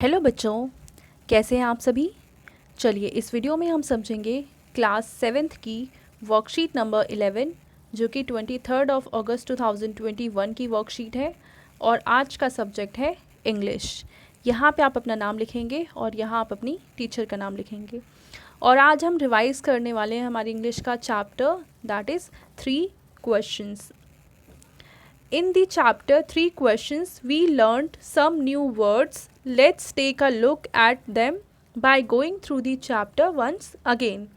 Hello बच्चों, कैसे हैं आप सभी। चलिए इस वीडियो में हम समझेंगे क्लास 7th की वर्कशीट नंबर 11 जो कि 23 अगस्त 2021 की वर्कशीट है और आज का सब्जेक्ट है इंग्लिश। यहाँ पे आप अपना नाम लिखेंगे और यहाँ आप अपनी टीचर का नाम लिखेंगे। और आज हम रिवाइज करने वाले हैं हमारी इंग्लिश का chapter that is 3 questions. In the chapter 3 questions, we learned some new words. Let's take a look at them by going through the chapter once again.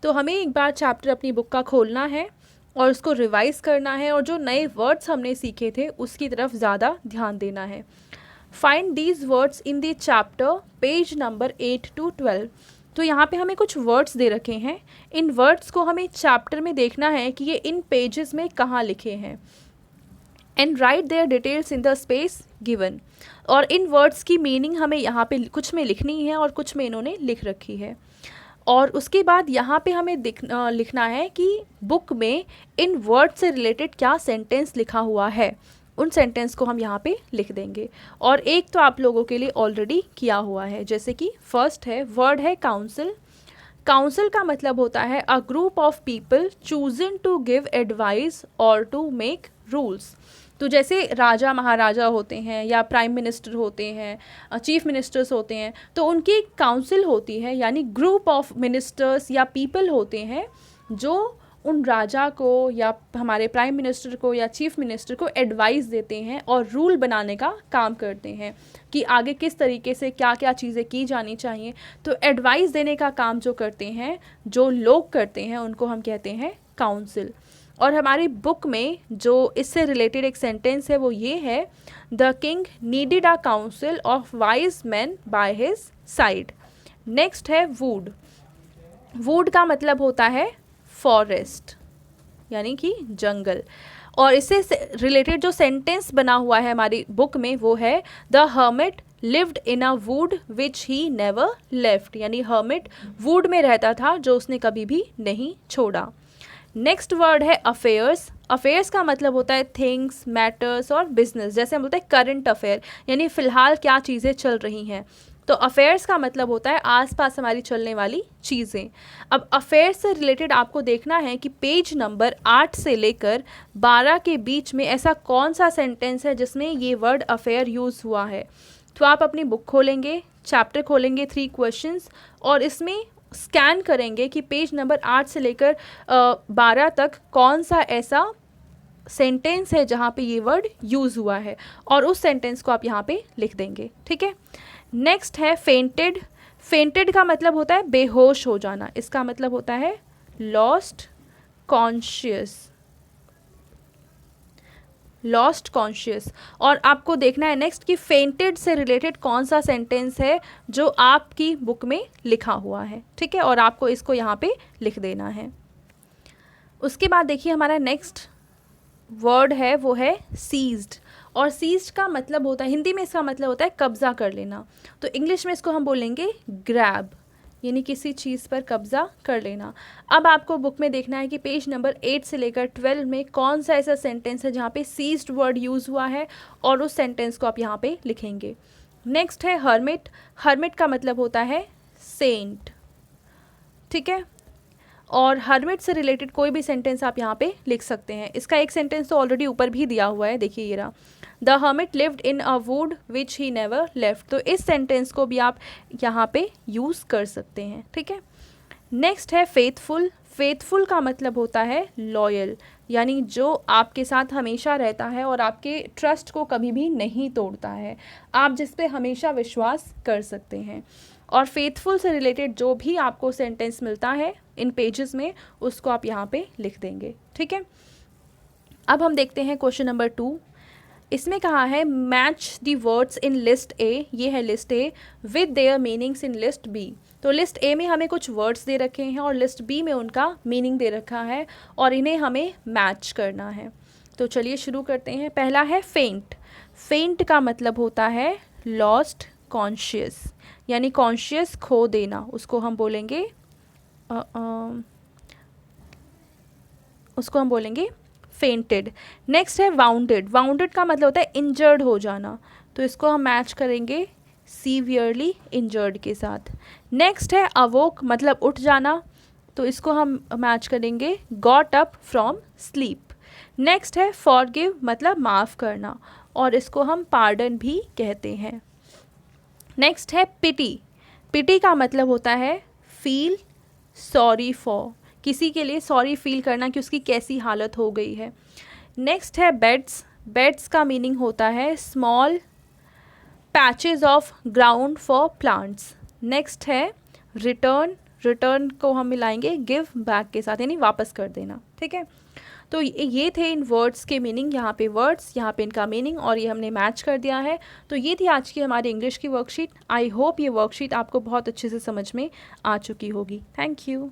तो हमें एक बार चैप्टर अपनी बुक का खोलना है और उसको रिवाइज करना है और जो नए वर्ड्स हमने सीखे थे उसकी तरफ ज़्यादा ध्यान देना है। Find these words in the chapter page number 8 to 12। तो यहाँ पे हमें कुछ वर्ड्स दे रखे हैं। इन वर्ड्स को हमें चैप्टर में देखना है कि ये इन पेजेस में कहाँ लिखे हैं and write their details in the space given. और इन वर्ड्स की मीनिंग हमें यहाँ पे कुछ में लिखनी है और कुछ में इन्होंने लिख रखी है। और उसके बाद यहाँ पे हमें लिखना है कि बुक में इन वर्ड से रिलेटेड क्या सेंटेंस लिखा हुआ है, उन सेंटेंस को हम यहाँ पे लिख देंगे। और एक तो आप लोगों के लिए ऑलरेडी किया हुआ है, जैसे कि फर्स्ट है वर्ड है काउंसिल। काउंसिल का मतलब होता है a group of people chosen to give advice और टू मेक रूल्स। तो जैसे राजा महाराजा होते हैं या प्राइम मिनिस्टर होते हैं, चीफ मिनिस्टर्स होते हैं, तो उनकी एक काउंसिल होती है, यानी ग्रुप ऑफ मिनिस्टर्स या पीपल होते हैं जो उन राजा को या हमारे प्राइम मिनिस्टर को या चीफ मिनिस्टर को एडवाइस देते हैं और रूल बनाने का काम करते हैं कि आगे किस तरीके से क्या क्या चीज़ें की जानी चाहिए। तो एडवाइस देने का काम जो करते हैं, जो लोग करते हैं, उनको हम कहते हैं काउंसिल। और हमारी बुक में जो इससे रिलेटेड एक सेंटेंस है वो ये है, the king needed a council of wise man by his side. Next है वुड। वुड का मतलब होता है फॉरेस्ट, यानी कि जंगल। और इससे रिलेटेड जो सेंटेंस बना हुआ है हमारी बुक में वो है, the hermit lived in a would which he never left, यानी हर्मिट वुड में रहता था जो उसने कभी भी नहीं छोड़ा। नेक्स्ट वर्ड है अफेयर्स। अफेयर्स का मतलब होता है थिंग्स, मैटर्स और बिजनेस। जैसे हम बोलते हैं करंट अफेयर, यानी फ़िलहाल क्या चीज़ें चल रही हैं। तो अफेयर्स का मतलब होता है आसपास हमारी चलने वाली चीज़ें। अब अफेयर्स से रिलेटेड आपको देखना है कि पेज नंबर 8 से लेकर 12 के बीच में ऐसा कौन सा सेंटेंस है जिसमें ये वर्ड अफेयर यूज़ हुआ है। तो आप अपनी बुक खोलेंगे, चैप्टर खोलेंगे 3 क्वेश्चंस, और इसमें स्कैन करेंगे कि पेज नंबर 8 से लेकर 12 तक कौन सा ऐसा सेंटेंस है जहाँ पे ये वर्ड यूज़ हुआ है, और उस सेंटेंस को आप यहाँ पे लिख देंगे। ठीक है। नेक्स्ट है फेंटेड। फेंटेड का मतलब होता है बेहोश हो जाना। इसका मतलब होता है लॉस्ट कॉन्शियस, लॉस्ट कॉन्शियस। और आपको देखना है नेक्स्ट कि फेंटेड से रिलेटेड कौन सा सेंटेंस है जो आपकी बुक में लिखा हुआ है। ठीक है, और आपको इसको यहाँ पे लिख देना है। उसके बाद देखिए हमारा नेक्स्ट वर्ड है वो है सीज्ड। और सीज्ड का मतलब होता है, हिंदी में इसका मतलब होता है कब्ज़ा कर लेना। तो इंग्लिश में इसको हम बोलेंगे ग्रैब, यानी किसी चीज़ पर कब्ज़ा कर लेना। अब आपको बुक में देखना है कि पेज नंबर 8 से लेकर 12 में कौन सा ऐसा सेंटेंस है जहाँ पे सीज्ड वर्ड यूज़ हुआ है, और उस सेंटेंस को आप यहाँ पे लिखेंगे। नेक्स्ट है हर्मिट। हर्मिट का मतलब होता है सेंट। ठीक है, और हर्मिट से रिलेटेड कोई भी सेंटेंस आप यहाँ पे लिख सकते हैं। इसका एक सेंटेंस तो ऑलरेडी ऊपर भी दिया हुआ है, देखिए ये रहा, the hermit lived in a would which he never left. तो इस सेंटेंस को भी आप यहाँ पे यूज़ कर सकते हैं। ठीक है। नेक्स्ट है फेथफुल। फेथफुल का मतलब होता है लॉयल, यानी जो आपके साथ हमेशा रहता है और आपके ट्रस्ट को कभी भी नहीं तोड़ता है, आप जिस पे हमेशा विश्वास कर सकते हैं। और फेथफुल से रिलेटेड जो भी आपको सेंटेंस मिलता है इन पेजेस में, उसको आप यहाँ पे लिख देंगे। ठीक है। अब हम देखते हैं क्वेश्चन नंबर 2। इसमें कहा है match the words in list A, ये है list A, with their meanings in list B. तो लिस्ट ए में हमें कुछ वर्ड्स दे रखे हैं और लिस्ट बी में उनका मीनिंग दे रखा है, और इन्हें हमें मैच करना है। तो चलिए शुरू करते हैं। पहला है फेंट। फेंट का मतलब होता है लॉस्ट कॉन्शियस, यानी कॉन्शियस खो देना, उसको हम बोलेंगे फेंटेड। नेक्स्ट है वाउंडेड। वाउंडेड का मतलब होता है इंजर्ड हो जाना, तो इसको हम मैच करेंगे सीवियरली इंजर्ड के साथ। नेक्स्ट है अवोक मतलब उठ जाना, तो इसको हम मैच करेंगे got up from sleep. Next है फॉरगिव मतलब माफ़ करना, और इसको हम पार्डन भी कहते हैं। नेक्स्ट है पिटी। पिटी का मतलब होता है फील सॉरी फॉर, किसी के लिए सॉरी फील करना कि उसकी कैसी हालत हो गई है। नेक्स्ट है बेड्स। बेड्स का मीनिंग होता है small patches of ground for plants. Next है रिटर्न। रिटर्न को हम मिलाएंगे गिव बैक के साथ, यानी वापस कर देना। ठीक है, तो ये थे इन वर्ड्स के मीनिंग, यहाँ पे वर्ड्स, यहाँ पे इनका मीनिंग, और ये हमने मैच कर दिया है। तो ये थी आज की हमारी इंग्लिश की वर्कशीट। आई होप ये वर्कशीट आपको बहुत अच्छे से समझ में आ चुकी होगी। Thank you.